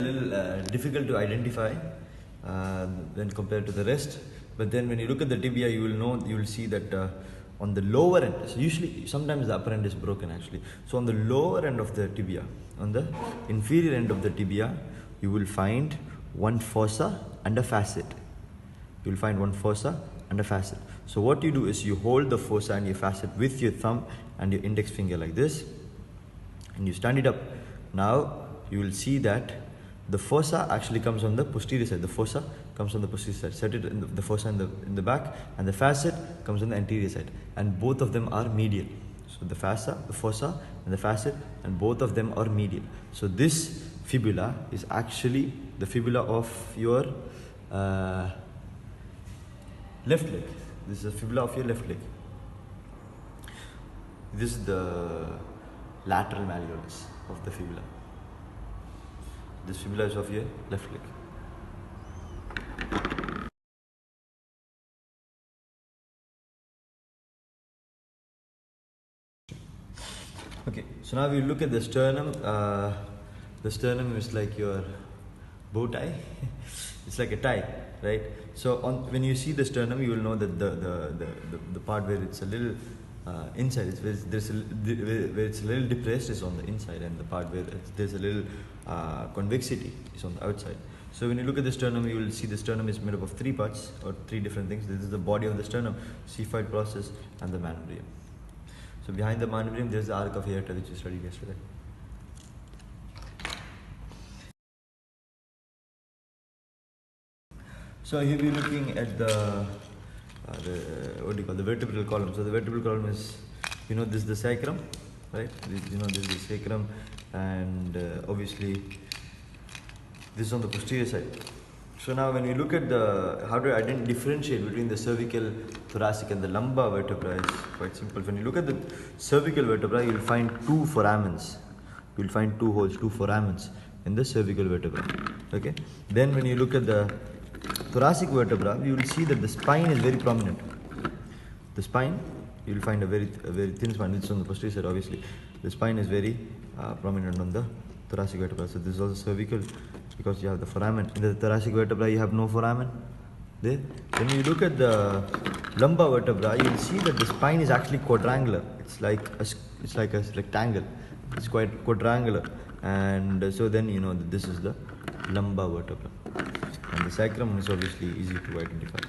A little difficult to identify when compared to the rest, but then when you look at the tibia, you will see that on the lower end, so usually sometimes the upper end is broken actually, so on the lower end of the tibia, on the inferior end of the tibia, you will find one fossa and a facet. You will find one fossa and a facet. So what you do is you hold the fossa and your facet with your thumb and your index finger like this, and you stand it up. Now you will see that the fossa actually comes on the posterior side. The fossa comes on the posterior side. Set it in the fossa in the back, and the facet comes on the anterior side. And both of them are medial. So the fossa, and the facet, and both of them are medial. So this fibula is actually the fibula of your left leg. This is the fibula of your left leg. This is the lateral malleolus of the fibula. This fibula is of your left leg. Okay, so now we look at the sternum. The sternum is like your bow tie. It's like a tie, right? So when you see the sternum, you will know that the part where it's a little inside, where it's a little depressed is on the inside, and the part where there's a little convexity is on the outside. So when you look at the sternum, you will see the sternum is made up of three parts, or three different things. This is the body of the sternum, xiphoid process, and the manubrium. So behind the manubrium, there's the arc of aorta, which we studied yesterday. So here we're looking at the vertebral column. So the vertebral column is, this is the sacrum, right? This is the sacrum, and obviously this is on the posterior side. So now when we look at how to differentiate between the cervical, thoracic, and the lumbar vertebra, is quite simple. When you look at the cervical vertebra, you'll find two foramens. You'll find two holes, two foramens in the cervical vertebra. Okay. Then when you look at the thoracic vertebra, you will see that the spine is very prominent. The spine, you will find a very thin spine. It's on the posterior side, obviously. The spine is very prominent on the thoracic vertebra. So this is also cervical because you have the foramen. In the thoracic vertebra, you have no foramen there. When you look at the lumbar vertebra, you will see that the spine is actually quadrangular. It's like a rectangle. It's quite quadrangular, and so then you know that this is the lumbar vertebra. And the sacrum is obviously easy to identify.